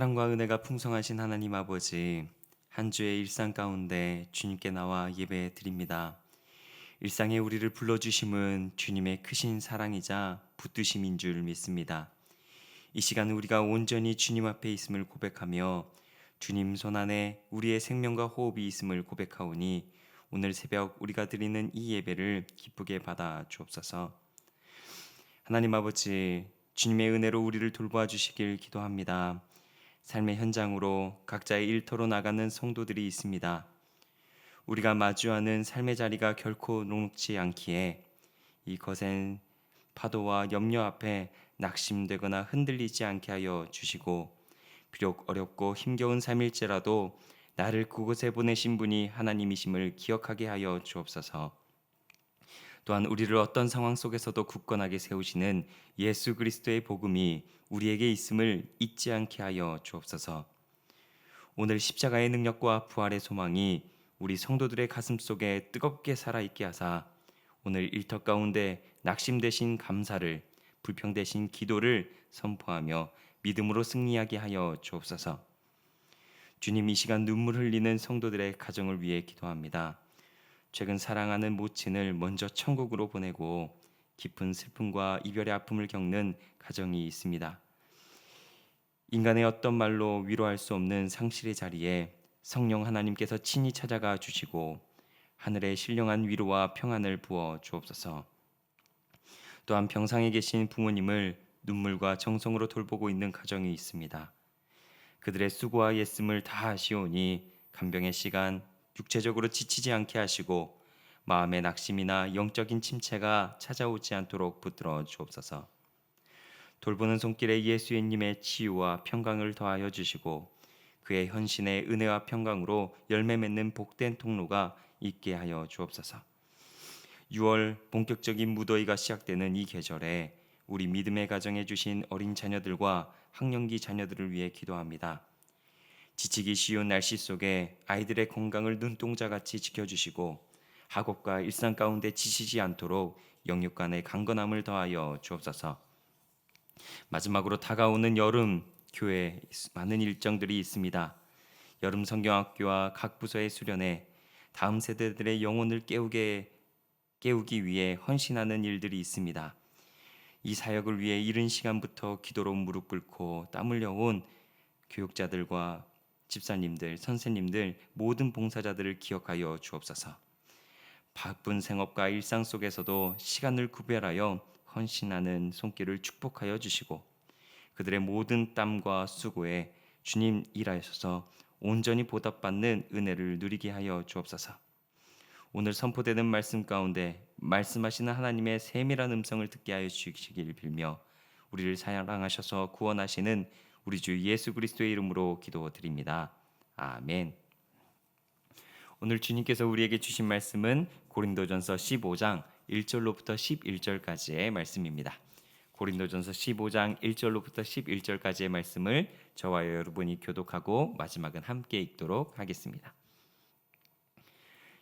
사랑과 은혜가 풍성하신 하나님 아버지, 한 주의 일상 가운데 주님께 나와 예배 드립니다. 일상에 우리를 불러주심은 주님의 크신 사랑이자 붙드심인 줄 믿습니다. 이 시간 우리가 온전히 주님 앞에 있음을 고백하며 주님 손안에 우리의 생명과 호흡이 있음을 고백하오니 오늘 새벽 우리가 드리는 이 예배를 기쁘게 받아 주옵소서. 하나님 아버지, 주님의 은혜로 우리를 돌보아 주시길 기도합니다. 삶의 현장으로 각자의 일터로 나가는 성도들이 있습니다. 우리가 마주하는 삶의 자리가 결코 녹록지 않기에 이 거센 파도와 염려 앞에 낙심되거나 흔들리지 않게 하여 주시고, 비록 어렵고 힘겨운 삶일지라도 나를 그곳에 보내신 분이 하나님이심을 기억하게 하여 주옵소서. 또한 우리를 어떤 상황 속에서도 굳건하게 세우시는 예수 그리스도의 복음이 우리에게 있음을 잊지 않게 하여 주옵소서. 오늘 십자가의 능력과 부활의 소망이 우리 성도들의 가슴 속에 뜨겁게 살아있게 하사 오늘 일터 가운데 낙심되신 감사를, 불평되신 기도를 선포하며 믿음으로 승리하게 하여 주옵소서. 주님, 이 시간 눈물 흘리는 성도들의 가정을 위해 기도합니다. 최근 사랑하는 모친을 먼저 천국으로 보내고 깊은 슬픔과 이별의 아픔을 겪는 가정이 있습니다. 인간의 어떤 말로 위로할 수 없는 상실의 자리에 성령 하나님께서 친히 찾아가 주시고 하늘의 신령한 위로와 평안을 부어 주옵소서. 또한 병상에 계신 부모님을 눈물과 정성으로 돌보고 있는 가정이 있습니다. 그들의 수고와 애씀을 다 하시오니 간병의 시간 육체적으로 지치지 않게 하시고 마음의 낙심이나 영적인 침체가 찾아오지 않도록 붙들어 주옵소서. 돌보는 손길에 예수님의 치유와 평강을 더하여 주시고 그의 헌신의 은혜와 평강으로 열매 맺는 복된 통로가 있게 하여 주옵소서. 6월 본격적인 무더위가 시작되는 이 계절에 우리 믿음의 가정에 주신 어린 자녀들과 학령기 자녀들을 위해 기도합니다. 지치기 쉬운 날씨 속에 아이들의 건강을 눈동자같이 지켜주시고 학업과 일상 가운데 지치지 않도록 영육 간의 강건함을 더하여 주옵소서. 마지막으로 다가오는 여름, 교회에 많은 일정들이 있습니다. 여름 성경학교와 각 부서의 수련회, 다음 세대들의 영혼을 깨우기 위해 헌신하는 일들이 있습니다. 이 사역을 위해 이른 시간부터 기도로 무릎 꿇고 땀 흘려온 교육자들과 집사님들, 선생님들, 모든 봉사자들을 기억하여 주옵소서. 바쁜 생업과 일상 속에서도 시간을 구별하여 헌신하는 손길을 축복하여 주시고 그들의 모든 땀과 수고에 주님 일하셔서 온전히 보답받는 은혜를 누리게 하여 주옵소서. 오늘 선포되는 말씀 가운데 말씀하시는 하나님의 세밀한 음성을 듣게 하여 주시길 빌며 우리를 사랑하셔서 구원하시는 우리 주 예수 그리스도의 이름으로 기도드립니다. 아멘. 오늘 주님께서 우리에게 주신 말씀은 고린도전서 15장 1절로부터 11절까지의 말씀입니다. 고린도전서 15장 1절로부터 11절까지의 말씀을 저와 여러분이 교독하고 마지막은 함께 읽도록 하겠습니다.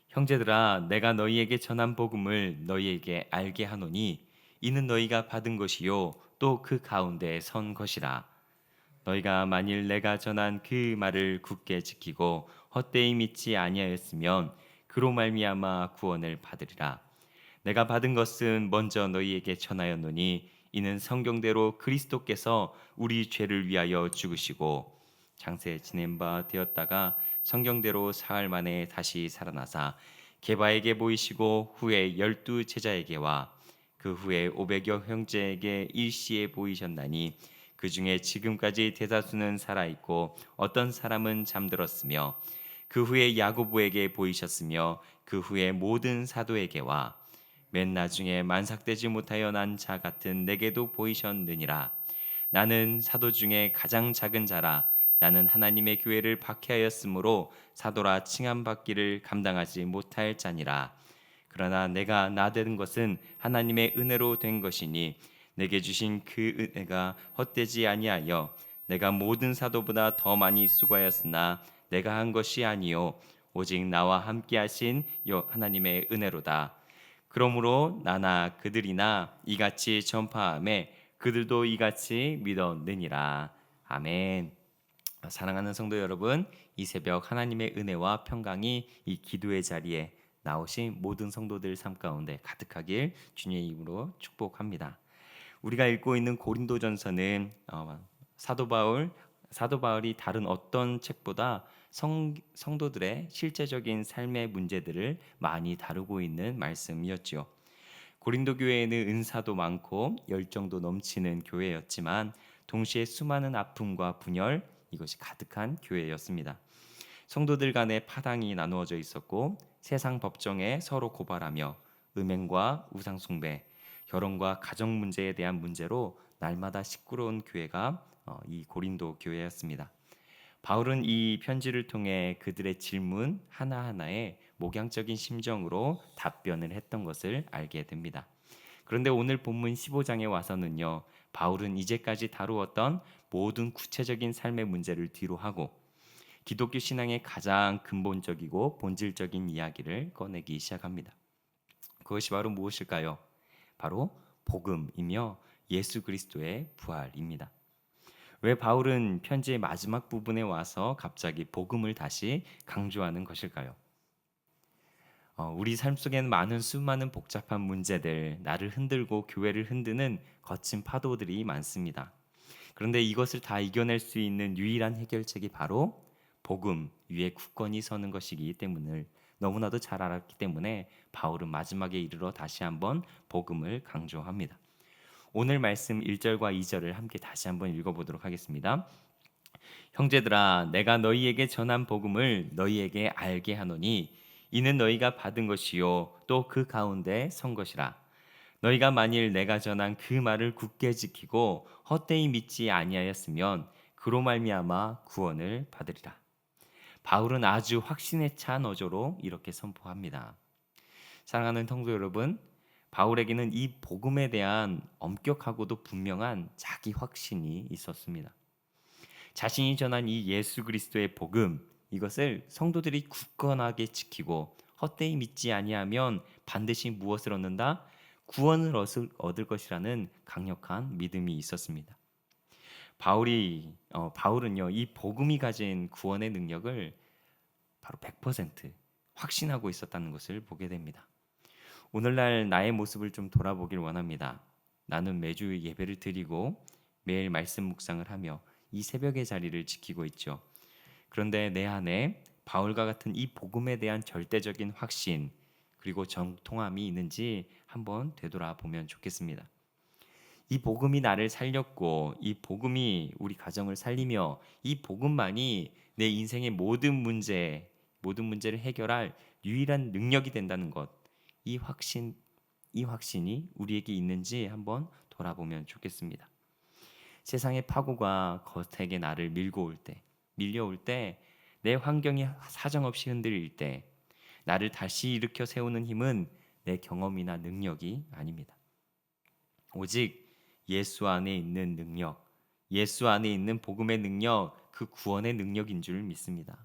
형제들아, 내가 너희에게 전한 복음을 너희에게 알게 하노니 이는 너희가 받은 것이요 또 그 가운데 선 것이라. 너희가 만일 내가 전한 그 말을 굳게 지키고 헛되이 믿지 아니하였으면 그로 말미암아 구원을 받으리라. 내가 받은 것은 먼저 너희에게 전하였노니 이는 성경대로 그리스도께서 우리 죄를 위하여 죽으시고 장세 지낸 바 되었다가 성경대로 사흘 만에 다시 살아나사 게바에게 보이시고 후에 12 제자에게와 그 후에 500여 형제에게 일시에 보이셨나니 그 중에 지금까지 대다수는 살아있고 어떤 사람은 잠들었으며 그 후에 야고보에게 보이셨으며 그 후에 모든 사도에게와 맨 나중에 만삭되지 못하여 난 자 같은 내게도 보이셨느니라. 나는 사도 중에 가장 작은 자라. 나는 하나님의 교회를 박해하였으므로 사도라 칭함받기를 감당하지 못할 자니라. 그러나 내가 나된 것은 하나님의 은혜로 된 것이니 내게 주신 그 은혜가 헛되지 아니하여 내가 모든 사도보다 더 많이 수고하였으나 내가 한 것이 아니요 오직 나와 함께 하신 하나님의 은혜로다. 그러므로 나나 그들이나 이같이 전파하매 그들도 이같이 믿었느니라. 아멘. 사랑하는 성도 여러분, 이 새벽 하나님의 은혜와 평강이 이 기도의 자리에 나오신 모든 성도들 삶 가운데 가득하길 주님의 이름으로 축복합니다. 우리가 읽고 있는 고린도전서는 사도 바울이 다른 어떤 책보다 성도들의 실제적인 삶의 문제들을 많이 다루고 있는 말씀이었지요. 고린도 교회에는 은사도 많고 열정도 넘치는 교회였지만 동시에 수많은 아픔과 분열 이것이 가득한 교회였습니다. 성도들 간의 파당이 나누어져 있었고 세상 법정에 서로 고발하며 음행과 우상 숭배, 결혼과 가정 문제에 대한 문제로 날마다 시끄러운 교회가 이 고린도 교회였습니다. 바울은 이 편지를 통해 그들의 질문 하나하나에 목양적인 심정으로 답변을 했던 것을 알게 됩니다. 그런데 오늘 본문 15장에 와서는요, 바울은 이제까지 다루었던 모든 구체적인 삶의 문제를 뒤로 하고 기독교 신앙의 가장 근본적이고 본질적인 이야기를 꺼내기 시작합니다. 그것이 바로 무엇일까요? 바로 복음이며 예수 그리스도의 부활입니다. 왜 바울은 편지의 마지막 부분에 와서 갑자기 복음을 다시 강조하는 것일까요? 우리 삶 속에는 수많은 복잡한 문제들, 나를 흔들고 교회를 흔드는 거친 파도들이 많습니다. 그런데 이것을 다 이겨낼 수 있는 유일한 해결책이 바로 복음 위에 굳건히 서는 것이기 때문을 너무나도 잘 알았기 때문에 바울은 마지막에 이르러 다시 한번 복음을 강조합니다. 오늘 말씀 1절과 2절을 함께 다시 한번 읽어보도록 하겠습니다. 형제들아, 내가 너희에게 전한 복음을 너희에게 알게 하노니 이는 너희가 받은 것이요 또 그 가운데 선 것이라. 너희가 만일 내가 전한 그 말을 굳게 지키고 헛되이 믿지 아니하였으면 그로 말미암아 구원을 받으리라. 바울은 아주 확신에 찬 어조로 이렇게 선포합니다. 사랑하는 성도 여러분, 바울에게는 이 복음에 대한 엄격하고도 분명한 자기 확신이 있었습니다. 자신이 전한 이 예수 그리스도의 복음, 이것을 성도들이 굳건하게 지키고 헛되이 믿지 아니하면 반드시 무엇을 얻는다? 구원을 얻을 것이라는 강력한 믿음이 있었습니다. 바울은요, 이 복음이 가진 구원의 능력을 바로 100% 확신하고 있었다는 것을 보게 됩니다. 오늘날 나의 모습을 좀 돌아보길 원합니다. 나는 매주 예배를 드리고 매일 말씀 묵상을 하며 이 새벽의 자리를 지키고 있죠. 그런데 내 안에 바울과 같은 이 복음에 대한 절대적인 확신 그리고 정통함이 있는지 한번 되돌아보면 좋겠습니다. 이 복음이 나를 살렸고 이 복음이 우리 가정을 살리며 이 복음만이 내 인생의 모든 문제를 해결할 유일한 능력이 된다는 것, 이 확신이 우리에게 있는지 한번 돌아보면 좋겠습니다. 세상의 파고가 거세게 나를 밀려올 때, 내 환경이 사정없이 흔들릴 때, 나를 다시 일으켜 세우는 힘은 내 경험이나 능력이 아닙니다. 오직 예수 안에 있는 능력, 예수 안에 있는 복음의 능력, 그 구원의 능력인 줄 믿습니다.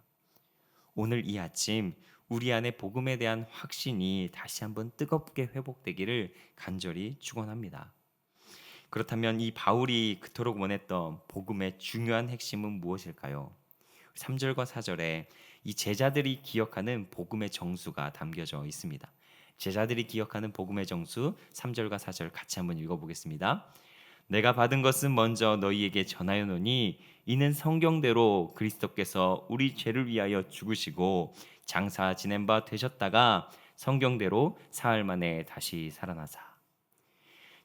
오늘 이 아침 우리 안에 복음에 대한 확신이 다시 한번 뜨겁게 회복되기를 간절히 축원합니다. 그렇다면 이 바울이 그토록 원했던 복음의 중요한 핵심은 무엇일까요? 3절과 4절에 이 제자들이 기억하는 복음의 정수가 담겨져 있습니다. 제자들이 기억하는 복음의 정수 3절과 4절 같이 한번 읽어보겠습니다. 내가 받은 것은 먼저 너희에게 전하여노니 이는 성경대로 그리스도께서 우리 죄를 위하여 죽으시고 장사 지낸 바 되셨다가 성경대로 사흘 만에 다시 살아나사.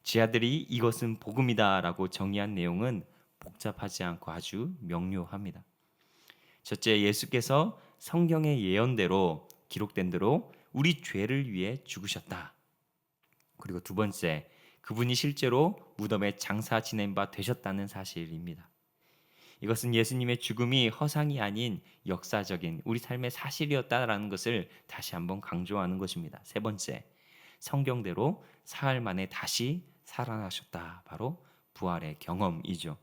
제자들이 이것은 복음이다라고 정의한 내용은 복잡하지 않고 아주 명료합니다. 첫째, 예수께서 성경의 예언대로 기록된 대로 우리 죄를 위해 죽으셨다. 그리고 두 번째, 그분이 실제로 무덤에 장사 지낸 바 되셨다는 사실입니다. 이것은 예수님의 죽음이 허상이 아닌 역사적인 우리 삶의 사실이었다라는 것을 다시 한번 강조하는 것입니다. 세 번째, 성경대로 사흘 만에 다시 살아나셨다. 바로 부활의 경험이죠.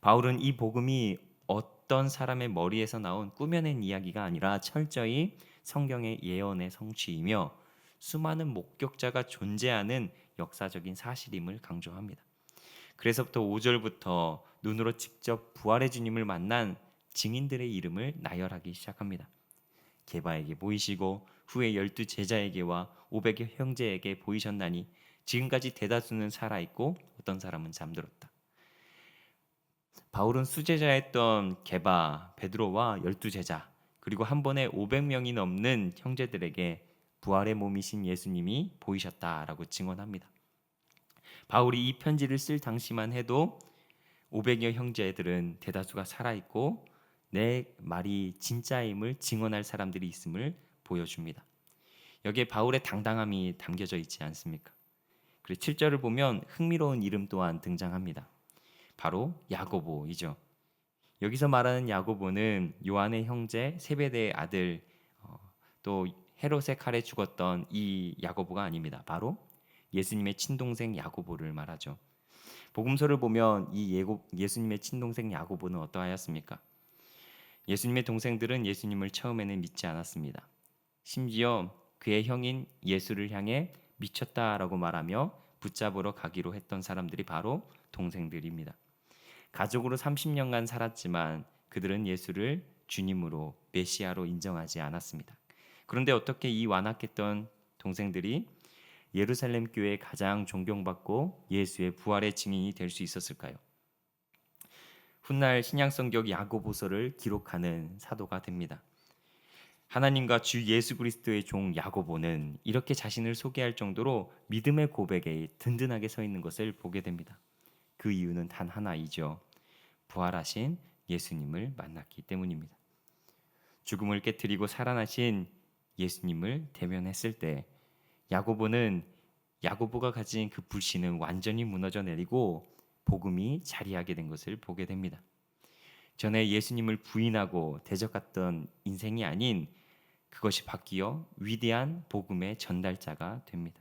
바울은 이 복음이 어떤 사람의 머리에서 나온 꾸며낸 이야기가 아니라 철저히 성경의 예언의 성취이며 수많은 목격자가 존재하는 역사적인 사실임을 강조합니다. 그래서부터 5절부터 눈으로 직접 부활의 주님을 만난 증인들의 이름을 나열하기 시작합니다. 게바에게 보이시고 후에 12 제자에게와 500여 형제에게 보이셨나니 지금까지 대다수는 살아있고 어떤 사람은 잠들었다. 바울은 수제자였던 게바, 베드로와 12 제자, 그리고 한 번에 500명이 넘는 형제들에게 부활의 몸이신 예수님이 보이셨다라고 증언합니다. 바울이 이 편지를 쓸 당시만 해도 500여 형제들은 대다수가 살아있고 내 말이 진짜임을 증언할 사람들이 있음을 보여줍니다. 여기에 바울의 당당함이 담겨져 있지 않습니까? 그리고 7절을 보면 흥미로운 이름 또한 등장합니다. 바로 야고보이죠. 여기서 말하는 야고보는 요한의 형제 세베대의 아들, 또 헤롯의 칼에 죽었던 이 야고보가 아닙니다. 바로 예수님의 친동생 야고보를 말하죠. 복음서를 보면 이 예수님의 친동생 야고보는 어떠하였습니까? 예수님의 동생들은 예수님을 처음에는 믿지 않았습니다. 심지어 그의 형인 예수를 향해 미쳤다라고 말하며 붙잡으러 가기로 했던 사람들이 바로 동생들입니다. 가족으로 30년간 살았지만 그들은 예수를 주님으로 메시아로 인정하지 않았습니다. 그런데 어떻게 이 완악했던 동생들이 예루살렘 교회의 가장 존경받고 예수의 부활의 증인이 될 수 있었을까요? 훗날 신약성경 야고보서를 기록하는 사도가 됩니다. 하나님과 주 예수 그리스도의 종 야고보는 이렇게 자신을 소개할 정도로 믿음의 고백에 든든하게 서 있는 것을 보게 됩니다. 그 이유는 단 하나이죠. 부활하신 예수님을 만났기 때문입니다. 죽음을 깨뜨리고 살아나신 예수님을 대면했을 때 야고보가 가진 그 불신은 완전히 무너져 내리고 복음이 자리하게 된 것을 보게 됩니다. 전에 예수님을 부인하고 대적했던 인생이 아닌 그것이 바뀌어 위대한 복음의 전달자가 됩니다.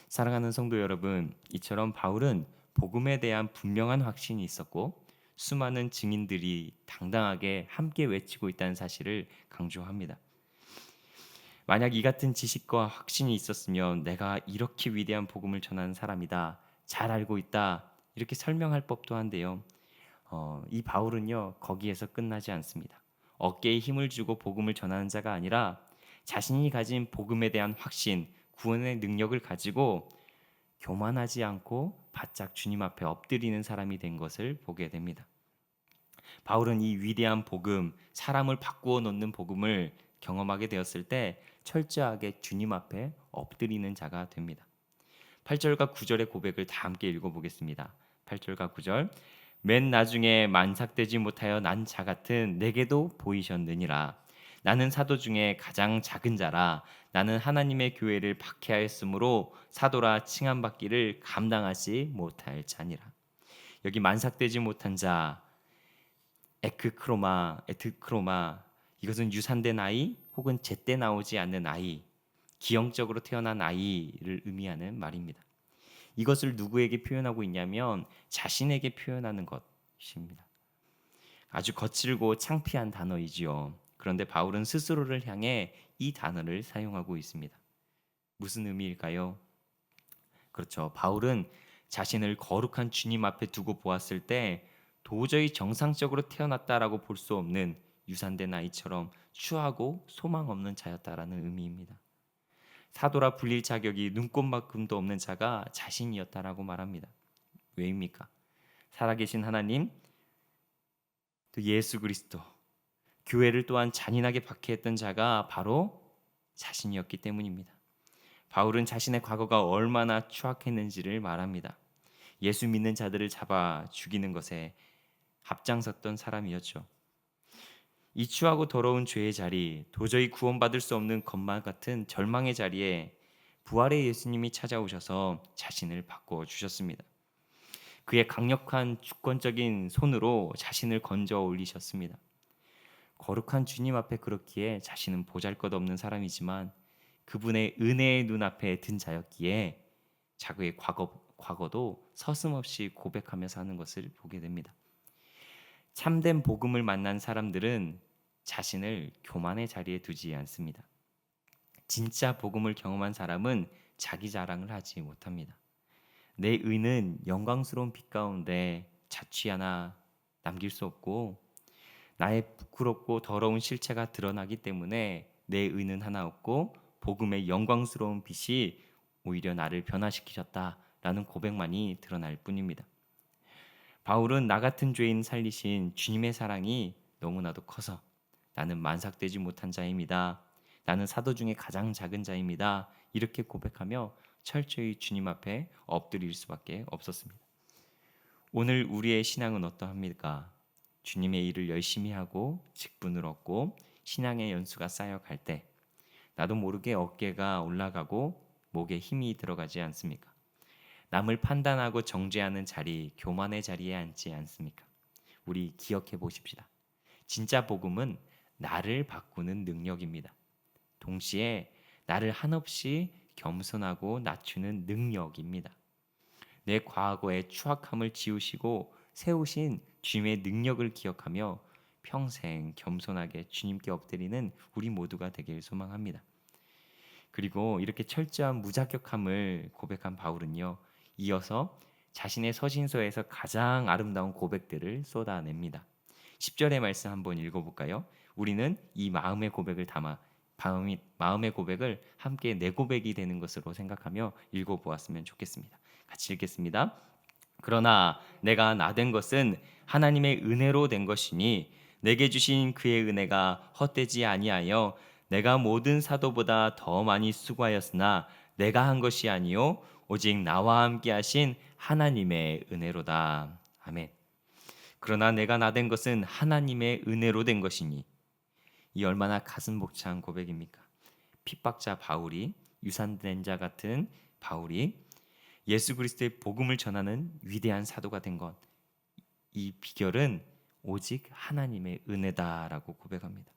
사랑하는 성도 여러분, 이처럼 바울은 복음에 대한 분명한 확신이 있었고 수많은 증인들이 당당하게 함께 외치고 있다는 사실을 강조합니다. 만약 이 같은 지식과 확신이 있었으면 내가 이렇게 위대한 복음을 전하는 사람이다, 잘 알고 있다, 이렇게 설명할 법도 한데요. 이 바울은요 거기에서 끝나지 않습니다. 어깨에 힘을 주고 복음을 전하는 자가 아니라 자신이 가진 복음에 대한 확신, 구원의 능력을 가지고 교만하지 않고 바짝 주님 앞에 엎드리는 사람이 된 것을 보게 됩니다. 바울은 이 위대한 복음, 사람을 바꾸어 놓는 복음을 경험하게 되었을 때 철저하게 주님 앞에 엎드리는 자가 됩니다. 8절과 9절의 고백을 다 함께 읽어보겠습니다. 8절과 9절. 맨 나중에 만삭되지 못하여 난 자 같은 내게도 보이셨느니라. 나는 사도 중에 가장 작은 자라. 나는 하나님의 교회를 박해하였으므로 사도라 칭함받기를 감당하지 못할 자니라. 여기 만삭되지 못한 자, 에트크로마, 이것은 유산된 아이 혹은 제때 나오지 않는 아이, 기형적으로 태어난 아이를 의미하는 말입니다. 이것을 누구에게 표현하고 있냐면 자신에게 표현하는 것입니다. 아주 거칠고 창피한 단어이지요. 그런데 바울은 스스로를 향해 이 단어를 사용하고 있습니다. 무슨 의미일까요? 그렇죠. 바울은 자신을 거룩한 주님 앞에 두고 보았을 때 도저히 정상적으로 태어났다라고 볼 수 없는 유산된 아이처럼 추하고 소망 없는 자였다라는 의미입니다. 사도라 불릴 자격이 눈꼽만큼도 없는 자가 자신이었다라고 말합니다. 왜입니까? 살아계신 하나님, 또 예수 그리스도, 교회를 또한 잔인하게 박해했던 자가 바로 자신이었기 때문입니다. 바울은 자신의 과거가 얼마나 추악했는지를 말합니다. 예수 믿는 자들을 잡아 죽이는 것에 앞장섰던 사람이었죠. 이 추하고 더러운 죄의 자리, 도저히 구원받을 수 없는 것만 같은 절망의 자리에 부활의 예수님이 찾아오셔서 자신을 바꿔 주셨습니다. 그의 강력한 주권적인 손으로 자신을 건져 올리셨습니다. 거룩한 주님 앞에 그렇기에 자신은 보잘것없는 사람이지만 그분의 은혜의 눈앞에 든 자였기에 자기의 과거도 서슴없이 고백하며 사는 것을 보게 됩니다. 참된 복음을 만난 사람들은 자신을 교만의 자리에 두지 않습니다. 진짜 복음을 경험한 사람은 자기 자랑을 하지 못합니다. 내 의는 영광스러운 빛 가운데 자취 하나 남길 수 없고 나의 부끄럽고 더러운 실체가 드러나기 때문에 내 의는 하나 없고 복음의 영광스러운 빛이 오히려 나를 변화시키셨다라는 고백만이 드러날 뿐입니다. 바울은 나 같은 죄인 살리신 주님의 사랑이 너무나도 커서 나는 만삭되지 못한 자입니다. 나는 사도 중에 가장 작은 자입니다. 이렇게 고백하며 철저히 주님 앞에 엎드릴 수밖에 없었습니다. 오늘 우리의 신앙은 어떠합니까? 주님의 일을 열심히 하고 직분을 얻고 신앙의 연수가 쌓여갈 때 나도 모르게 어깨가 올라가고 목에 힘이 들어가지 않습니까? 남을 판단하고 정죄하는 자리, 교만의 자리에 앉지 않습니까? 우리 기억해 보십시다. 진짜 복음은 나를 바꾸는 능력입니다. 동시에 나를 한없이 겸손하고 낮추는 능력입니다. 내 과거의 추악함을 지우시고 세우신 주님의 능력을 기억하며 평생 겸손하게 주님께 엎드리는 우리 모두가 되길 소망합니다. 그리고 이렇게 철저한 무자격함을 고백한 바울은요, 이어서 자신의 서신서에서 가장 아름다운 고백들을 쏟아냅니다. 10절의 말씀 한번 읽어볼까요? 우리는 이 마음의 고백을 담아 마음의 고백을 함께 내 고백이 되는 것으로 생각하며 읽어보았으면 좋겠습니다. 같이 읽겠습니다. 그러나 내가 나된 것은 하나님의 은혜로 된 것이니 내게 주신 그의 은혜가 헛되지 아니하여 내가 모든 사도보다 더 많이 수고하였으나 내가 한 것이 아니요 오직 나와 함께 하신 하나님의 은혜로다. 아멘. 그러나 내가 나된 것은 하나님의 은혜로 된 것이니, 이 얼마나 가슴 벅찬 고백입니까? 핍박자 바울이, 유산된 자 같은 바울이 예수 그리스도의 복음을 전하는 위대한 사도가 된 것, 이 비결은 오직 하나님의 은혜다라고 고백합니다.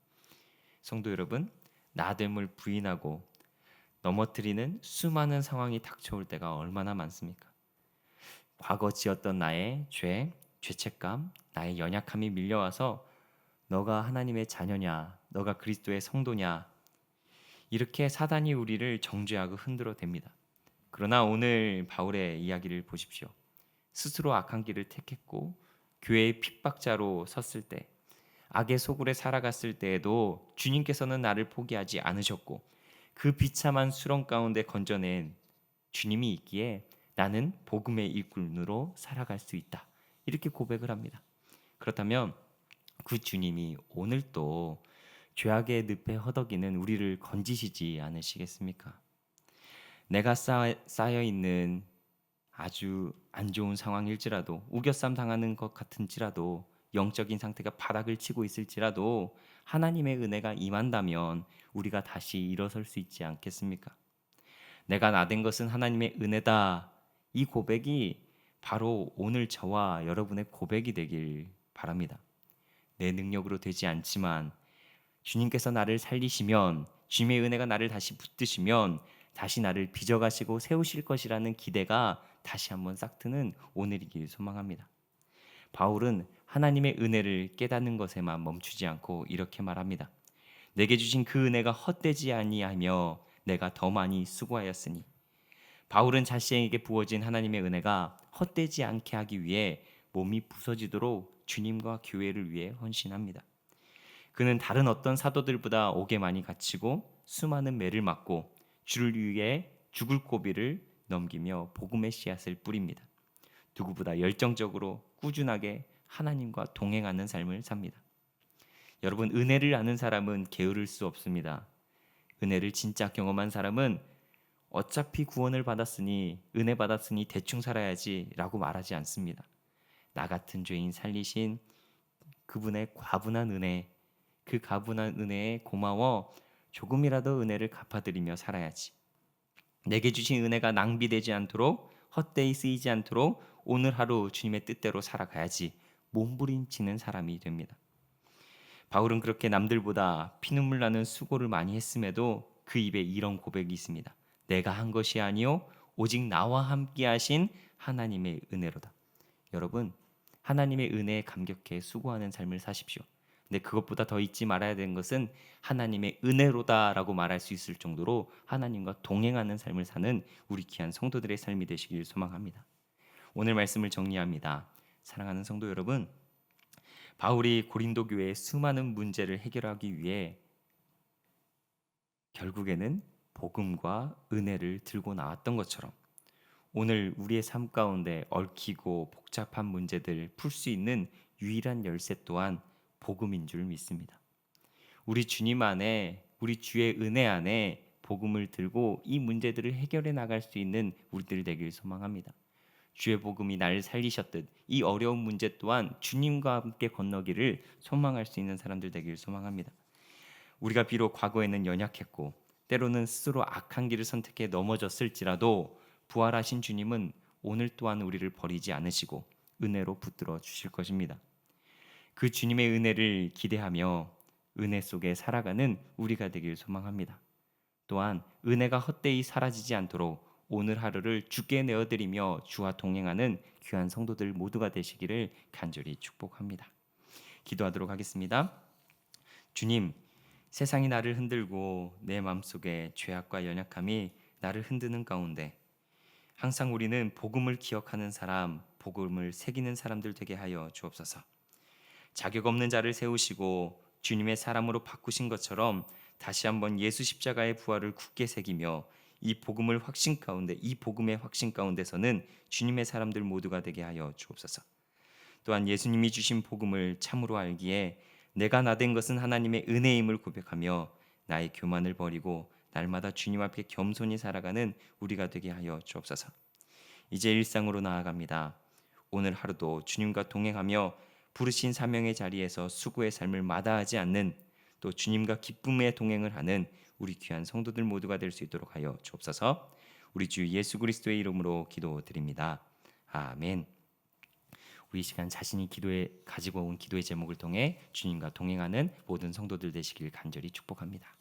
성도 여러분, 나됨을 부인하고 넘어뜨리는 수많은 상황이 닥쳐올 때가 얼마나 많습니까? 과거 지었던 나의 죄, 죄책감, 나의 연약함이 밀려와서 너가 하나님의 자녀냐, 너가 그리스도의 성도냐, 이렇게 사단이 우리를 정죄하고 흔들어 댑니다. 그러나 오늘 바울의 이야기를 보십시오. 스스로 악한 길을 택했고 교회의 핍박자로 섰을 때, 악의 소굴에 살아갔을 때에도 주님께서는 나를 포기하지 않으셨고 그 비참한 수렁 가운데 건져낸 주님이 있기에 나는 복음의 일꾼으로 살아갈 수 있다. 이렇게 고백을 합니다. 그렇다면 그 주님이 오늘 또 죄악의 늪에 허덕이는 우리를 건지시지 않으시겠습니까? 내가 쌓여 있는 아주 안 좋은 상황일지라도, 우겨쌈 당하는 것 같은지라도, 영적인 상태가 바닥을 치고 있을지라도 하나님의 은혜가 임한다면 우리가 다시 일어설 수 있지 않겠습니까? 내가 나된 것은 하나님의 은혜다. 이 고백이 바로 오늘 저와 여러분의 고백이 되길 바랍니다. 내 능력으로 되지 않지만 주님께서 나를 살리시면, 주님의 은혜가 나를 다시 붙드시면 다시 나를 빚어가시고 세우실 것이라는 기대가 다시 한번 싹트는 오늘이길 소망합니다. 바울은 하나님의 은혜를 깨닫는 것에만 멈추지 않고 이렇게 말합니다. 내게 주신 그 은혜가 헛되지 아니하며 내가 더 많이 수고하였으니. 바울은 자신에게 부어진 하나님의 은혜가 헛되지 않게 하기 위해 몸이 부서지도록 주님과 교회를 위해 헌신합니다. 그는 다른 어떤 사도들보다 옥에 많이 갇히고 수많은 매를 맞고 주를 위해 죽을 고비를 넘기며 복음의 씨앗을 뿌립니다. 누구보다 열정적으로 꾸준하게 하나님과 동행하는 삶을 삽니다. 여러분, 은혜를 아는 사람은 게으를 수 없습니다. 은혜를 진짜 경험한 사람은 어차피 구원을 받았으니, 은혜 받았으니 대충 살아야지 라고 말하지 않습니다. 나 같은 죄인 살리신 그분의 과분한 은혜, 그 과분한 은혜에 고마워 조금이라도 은혜를 갚아드리며 살아야지. 내게 주신 은혜가 낭비되지 않도록, 헛되이 쓰이지 않도록 오늘 하루 주님의 뜻대로 살아가야지 몸부림치는 사람이 됩니다. 바울은 그렇게 남들보다 피눈물 나는 수고를 많이 했음에도 그 입에 이런 고백이 있습니다. 내가 한 것이 아니요 오직 나와 함께 하신 하나님의 은혜로다. 여러분, 하나님의 은혜에 감격해 수고하는 삶을 사십시오. 근데 그것보다 더 잊지 말아야 되는 것은 하나님의 은혜로다라고 말할 수 있을 정도로 하나님과 동행하는 삶을 사는 우리 귀한 성도들의 삶이 되시길 소망합니다. 오늘 말씀을 정리합니다. 사랑하는 성도 여러분, 바울이 고린도 교회의 수많은 문제를 해결하기 위해 결국에는 복음과 은혜를 들고 나왔던 것처럼 오늘 우리의 삶 가운데 얽히고 복잡한 문제들 풀 수 있는 유일한 열쇠 또한 복음인 줄 믿습니다. 우리 주님 안에, 우리 주의 은혜 안에 복음을 들고 이 문제들을 해결해 나갈 수 있는 우리들 되길 소망합니다. 주의 복음이 나를 살리셨듯 이 어려운 문제 또한 주님과 함께 건너기를 소망할 수 있는 사람들 되길 소망합니다. 우리가 비록 과거에는 연약했고 때로는 스스로 악한 길을 선택해 넘어졌을지라도 부활하신 주님은 오늘 또한 우리를 버리지 않으시고 은혜로 붙들어 주실 것입니다. 그 주님의 은혜를 기대하며 은혜 속에 살아가는 우리가 되길 소망합니다. 또한 은혜가 헛되이 사라지지 않도록 오늘 하루를 주께 내어드리며 주와 동행하는 귀한 성도들 모두가 되시기를 간절히 축복합니다. 기도하도록 하겠습니다. 주님, 세상이 나를 흔들고 내 마음속에 죄악과 연약함이 나를 흔드는 가운데 항상 우리는 복음을 기억하는 사람, 복음을 새기는 사람들 되게 하여 주옵소서. 자격 없는 자를 세우시고 주님의 사람으로 바꾸신 것처럼 다시 한번 예수 십자가의 부활을 굳게 새기며 이 복음의 확신 가운데서는 주님의 사람들 모두가 되게 하여 주옵소서. 또한 예수님이 주신 복음을 참으로 알기에 내가 나된 것은 하나님의 은혜임을 고백하며 나의 교만을 버리고 날마다 주님 앞에 겸손히 살아가는 우리가 되게 하여 주옵소서. 이제 일상으로 나아갑니다. 오늘 하루도 주님과 동행하며 부르신 사명의 자리에서 수고의 삶을 마다하지 않는, 또 주님과 기쁨의 동행을 하는 우리 귀한 성도들 모두가 될 수 있도록 하여 주옵소서. 우리 주 예수 그리스도의 이름으로 기도드립니다. 아멘. 우리 시간 자신이 가지고 온 기도의 제목을 통해 주님과 동행하는 모든 성도들 되시길 간절히 축복합니다.